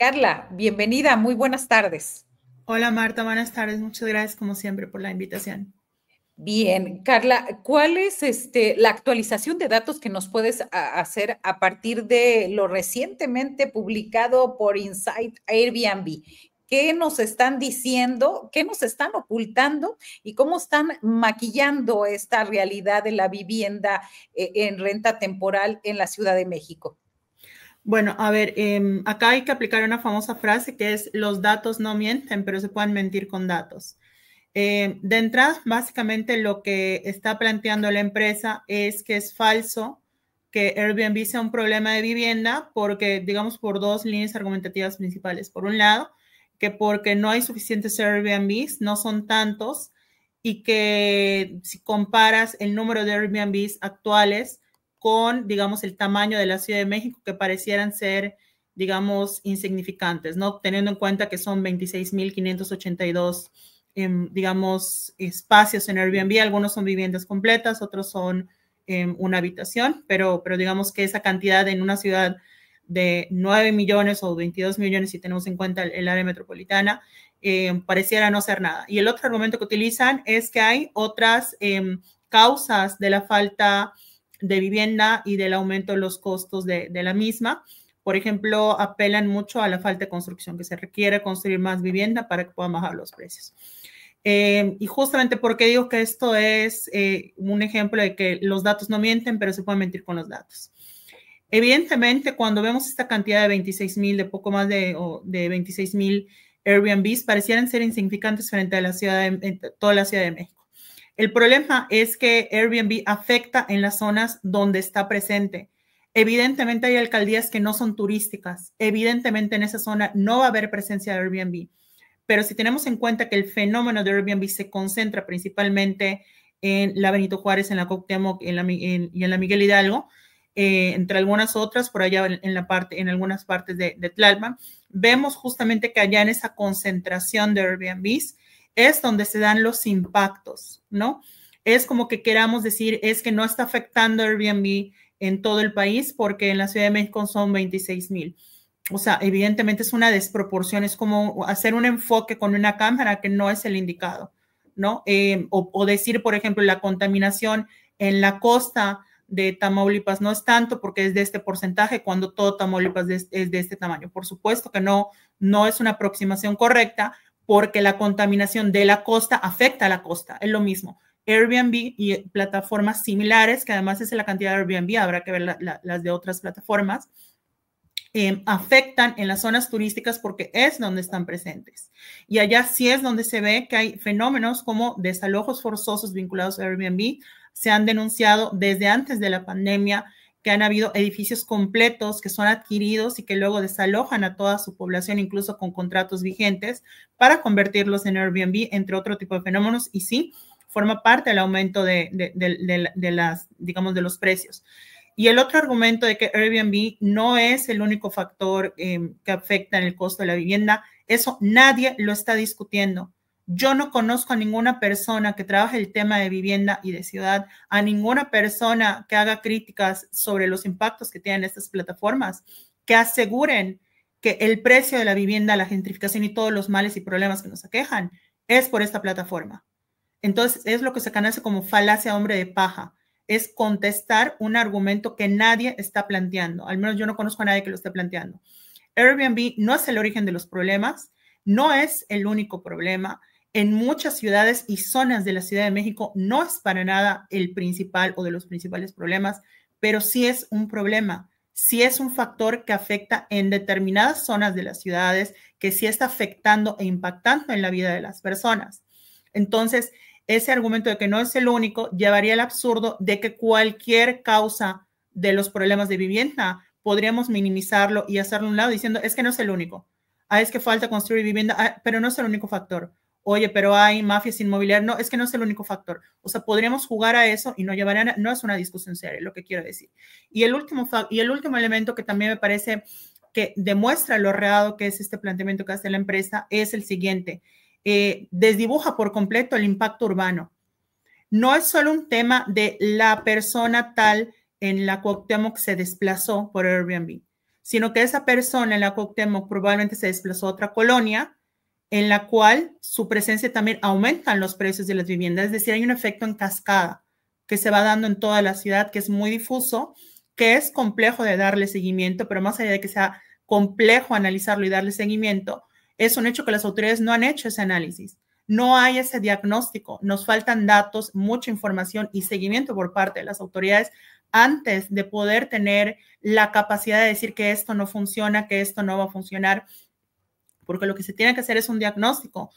Carla, bienvenida, muy buenas tardes. Hola Marta, buenas tardes. Muchas gracias como siempre por la invitación. Bien, Carla, ¿cuál es la actualización de datos que nos puedes hacer a partir de lo recientemente publicado por Insight Airbnb? ¿Qué nos están diciendo? ¿Qué nos están ocultando? ¿Y cómo están maquillando esta realidad de la vivienda en renta temporal en la Ciudad de México? Bueno, a ver, acá hay que aplicar una famosa frase que es los datos no mienten, pero se pueden mentir con datos. De entrada, básicamente lo que está planteando la empresa es que es falso que Airbnb sea un problema de vivienda porque, digamos, por dos líneas argumentativas principales. Por un lado, que porque no hay suficientes Airbnbs, no son tantos, y que si comparas el número de Airbnbs actuales con, digamos, el tamaño de la Ciudad de México, que parecieran ser, digamos, insignificantes, ¿no? Teniendo en cuenta que son 26.582 digamos, espacios en Airbnb. Algunos son viviendas completas, otros son una habitación, pero digamos que esa cantidad en una ciudad de 9 millones o 22 millones, si tenemos en cuenta el área metropolitana, pareciera no ser nada. Y el otro argumento que utilizan es que hay otras causas de la falta de vivienda y del aumento de los costos de la misma. Por ejemplo, apelan mucho a la falta de construcción, que se requiere construir más vivienda para que puedan bajar los precios. Y justamente porque digo que esto es un ejemplo de que los datos no mienten, pero se pueden mentir con los datos. Evidentemente, cuando vemos esta cantidad de 26,000, de poco más de 26,000 Airbnbs, parecieran ser insignificantes frente a la ciudad toda la Ciudad de México. El problema es que Airbnb afecta en las zonas donde está presente. Evidentemente hay alcaldías que no son turísticas. Evidentemente en esa zona no va a haber presencia de Airbnb. Pero si tenemos en cuenta que el fenómeno de Airbnb se concentra principalmente en la Benito Juárez, en la Cuauhtémoc y en la Miguel Hidalgo, entre algunas otras, por allá en algunas partes de Tlalpan, vemos justamente que allá en esa concentración de Airbnbs es donde se dan los impactos, ¿no? Es como que queramos decir, es que no está afectando Airbnb en todo el país porque en la Ciudad de México son 26,000. O sea, evidentemente es una desproporción, es como hacer un enfoque con una cámara que no es el indicado, ¿no? O decir, por ejemplo, la contaminación en la costa de Tamaulipas no es tanto porque es de este porcentaje cuando todo Tamaulipas es de este tamaño. Por supuesto que no es una aproximación correcta porque la contaminación de la costa afecta a la costa, es lo mismo. Airbnb y plataformas similares, que además es la cantidad de Airbnb, habrá que ver las de otras plataformas, afectan en las zonas turísticas porque es donde están presentes. Y allá sí es donde se ve que hay fenómenos como desalojos forzosos vinculados a Airbnb. Se han denunciado desde antes de la pandemia que han habido edificios completos que son adquiridos y que luego desalojan a toda su población, incluso con contratos vigentes, para convertirlos en Airbnb, entre otro tipo de fenómenos. Y sí, forma parte del aumento digamos, de los precios. Y el otro argumento de que Airbnb no es el único factor que afecta en el costo de la vivienda, eso nadie lo está discutiendo. Yo no conozco a ninguna persona que trabaje el tema de vivienda y de ciudad, a ninguna persona que haga críticas sobre los impactos que tienen estas plataformas, que aseguren que el precio de la vivienda, la gentrificación y todos los males y problemas que nos aquejan es por esta plataforma. Entonces, es lo que se conoce como falacia hombre de paja. Es contestar un argumento que nadie está planteando. Al menos yo no conozco a nadie que lo esté planteando. Airbnb no es el origen de los problemas, no es el único problema. En muchas ciudades y zonas de la Ciudad de México no es para nada el principal o de los principales problemas, pero sí es un problema, sí es un factor que afecta en determinadas zonas de las ciudades, que sí está afectando e impactando en la vida de las personas. Entonces, ese argumento de que no es el único llevaría al absurdo de que cualquier causa de los problemas de vivienda podríamos minimizarlo y hacerlo a un lado diciendo, es que no es el único. Ah, es que falta construir vivienda, pero no es el único factor. Oye, pero hay mafias inmobiliarias. No, es que no es el único factor. O sea, podríamos jugar a eso y no llevaría, no es una discusión seria, lo que quiero decir. Y el último elemento que también me parece que demuestra lo errado que es este planteamiento que hace la empresa es el siguiente. Desdibuja por completo el impacto urbano. No es solo un tema de la persona tal en la Cuauhtémoc que se desplazó por Airbnb, sino que esa persona en la Cuauhtémoc probablemente se desplazó a otra colonia en la cual su presencia también aumentan los precios de las viviendas. Es decir, hay un efecto en cascada que se va dando en toda la ciudad, que es muy difuso, que es complejo de darle seguimiento, pero más allá de que sea complejo analizarlo y darle seguimiento, es un hecho que las autoridades no han hecho ese análisis. No hay ese diagnóstico, nos faltan datos, mucha información y seguimiento por parte de las autoridades antes de poder tener la capacidad de decir que esto no funciona, que esto no va a funcionar, porque lo que se tiene que hacer es un diagnóstico.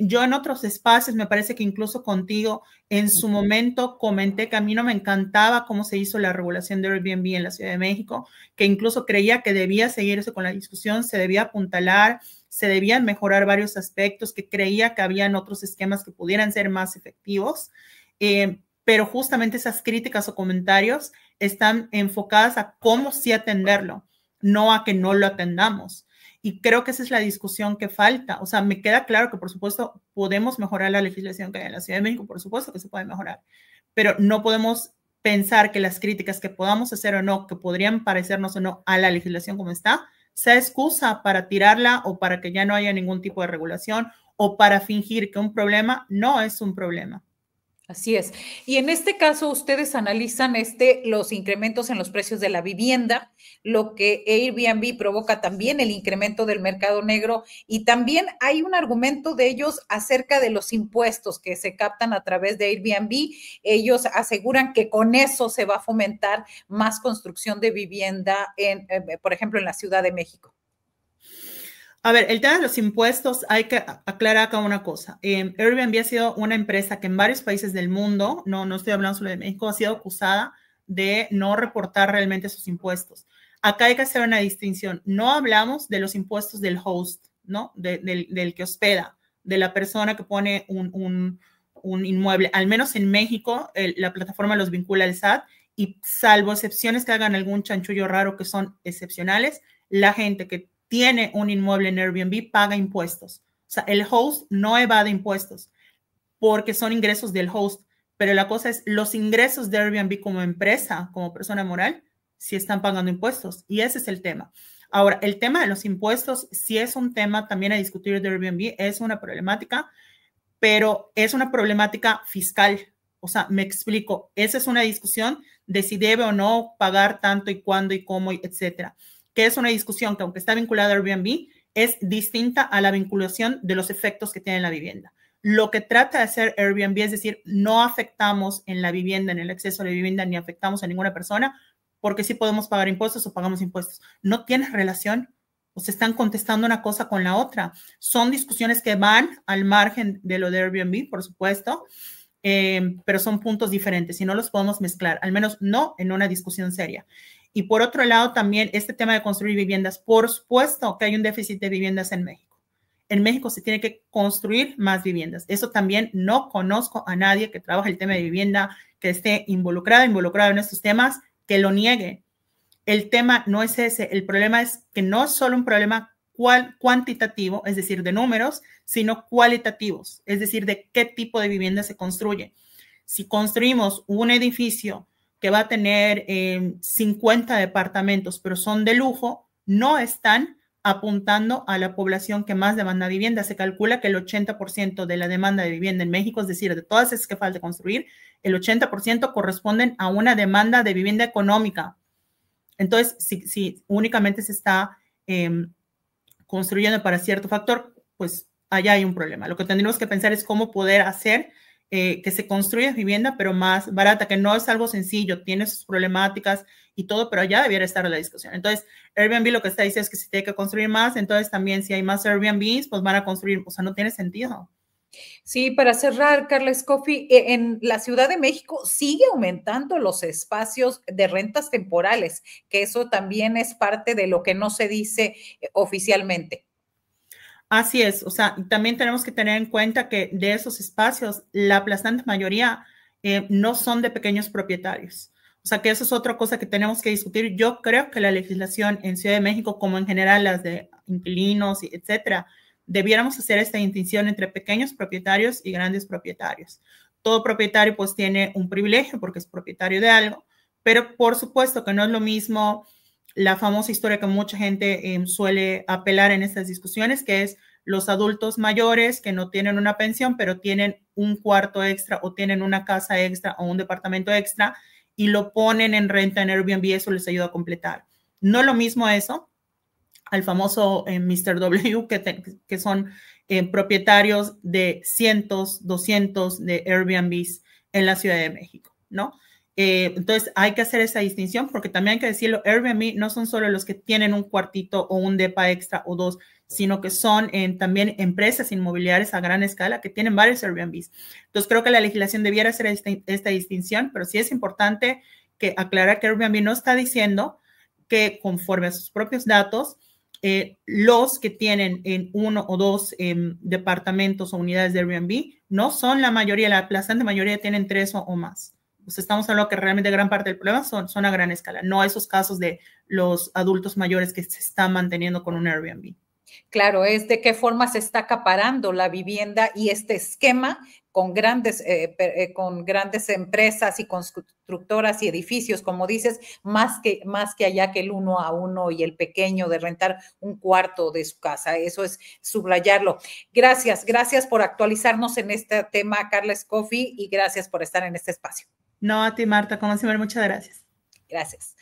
Yo en otros espacios, me parece que incluso contigo, en su momento comenté que a mí no me encantaba cómo se hizo la regulación de Airbnb en la Ciudad de México, que incluso creía que debía seguirse con la discusión, se debía apuntalar, se debían mejorar varios aspectos, que creía que habían otros esquemas que pudieran ser más efectivos, pero justamente esas críticas o comentarios están enfocadas a cómo sí atenderlo, no a que no lo atendamos. Y creo que esa es la discusión que falta. O sea, me queda claro que, por supuesto, podemos mejorar la legislación que hay en la Ciudad de México, por supuesto que se puede mejorar, pero no podemos pensar que las críticas que podamos hacer o no, que podrían parecernos o no a la legislación como está, sea excusa para tirarla o para que ya no haya ningún tipo de regulación o para fingir que un problema no es un problema. Así es. Y en este caso, ustedes analizan los incrementos en los precios de la vivienda, lo que Airbnb provoca también el incremento del mercado negro, y también hay un argumento de ellos acerca de los impuestos que se captan a través de Airbnb. Ellos aseguran que con eso se va a fomentar más construcción de vivienda, por ejemplo, en la Ciudad de México. A ver, el tema de los impuestos, hay que aclarar acá una cosa. Airbnb ha sido una empresa que en varios países del mundo, no estoy hablando solo de México, ha sido acusada de no reportar realmente sus impuestos. Acá hay que hacer una distinción. No hablamos de los impuestos del host, ¿no? Del que hospeda, de la persona que pone un inmueble. Al menos en México, la plataforma los vincula al SAT y salvo excepciones que hagan algún chanchullo raro que son excepcionales, la gente que tiene un inmueble en Airbnb paga impuestos. O sea, el host no evade impuestos porque son ingresos del host, pero la cosa es los ingresos de Airbnb como empresa, como persona moral, sí están pagando impuestos y ese es el tema. Ahora, el tema de los impuestos sí es un tema también a discutir de Airbnb, es una problemática, pero es una problemática fiscal. O sea, me explico, esa es una discusión de si debe o no pagar tanto y cuándo y cómo, etcétera, que es una discusión que aunque está vinculada a Airbnb, es distinta a la vinculación de los efectos que tiene la vivienda. Lo que trata de hacer Airbnb es decir, no afectamos en la vivienda, en el acceso a la vivienda, ni afectamos a ninguna persona, porque sí podemos pagar impuestos o pagamos impuestos. No tiene relación, o se están contestando una cosa con la otra. Son discusiones que van al margen de lo de Airbnb, por supuesto, pero son puntos diferentes y no los podemos mezclar, al menos no en una discusión seria. Y por otro lado, también este tema de construir viviendas. Por supuesto que hay un déficit de viviendas en México. En México se tiene que construir más viviendas. Eso también no conozco a nadie que trabaje el tema de vivienda, que esté involucrado en estos temas, que lo niegue. El tema no es ese. El problema es que no es solo un problema cuantitativo, es decir, de números, sino cualitativos, es decir, de qué tipo de vivienda se construye. Si construimos un edificio que va a tener 50 departamentos, pero son de lujo, no están apuntando a la población que más demanda vivienda. Se calcula que el 80% de la demanda de vivienda en México, es decir, de todas esas que falta construir, el 80% corresponden a una demanda de vivienda económica. Entonces, si únicamente se está construyendo para cierto factor, pues allá hay un problema. Lo que tendríamos que pensar es cómo poder hacer que se construya vivienda, pero más barata, que no es algo sencillo, tiene sus problemáticas y todo, pero allá debiera estar la discusión. Entonces, Airbnb lo que está diciendo es que si tiene que construir más, entonces también si hay más Airbnbs, pues van a construir, o sea, no tiene sentido. Sí, para cerrar, Carla Scoffi, en la Ciudad de México sigue aumentando los espacios de rentas temporales, que eso también es parte de lo que no se dice oficialmente. Así es, o sea, también tenemos que tener en cuenta que de esos espacios, la aplastante mayoría no son de pequeños propietarios. O sea, que eso es otra cosa que tenemos que discutir. Yo creo que la legislación en Ciudad de México, como en general las de inquilinos, etcétera, debiéramos hacer esta distinción entre pequeños propietarios y grandes propietarios. Todo propietario pues tiene un privilegio porque es propietario de algo, pero por supuesto que no es lo mismo la famosa historia que mucha gente suele apelar en estas discusiones, que es los adultos mayores que no tienen una pensión, pero tienen un cuarto extra o tienen una casa extra o un departamento extra y lo ponen en renta en Airbnb, eso les ayuda a completar. No lo mismo eso al famoso Mr. W, que son propietarios de cientos, 200 de Airbnbs en la Ciudad de México, ¿no? Entonces hay que hacer esa distinción porque también hay que decirlo, Airbnb no son solo los que tienen un cuartito o un depa extra o dos, sino que son también empresas inmobiliarias a gran escala que tienen varios Airbnbs. Entonces creo que la legislación debiera hacer esta distinción, pero sí es importante que aclarar que Airbnb no está diciendo que conforme a sus propios datos, los que tienen en uno o dos departamentos o unidades de Airbnb no son la mayoría, la aplastante mayoría tienen tres o más. Pues estamos hablando que realmente gran parte del problema son a gran escala, no esos casos de los adultos mayores que se están manteniendo con un Airbnb. Claro, es de qué forma se está acaparando la vivienda y este esquema con grandes empresas y constructoras y edificios, como dices, más que allá que el 1 a 1 y el pequeño de rentar un cuarto de su casa. Eso es subrayarlo. Gracias por actualizarnos en este tema, Carla Scoffi, y gracias por estar en este espacio. No, a ti, Marta, como siempre, muchas gracias. Gracias.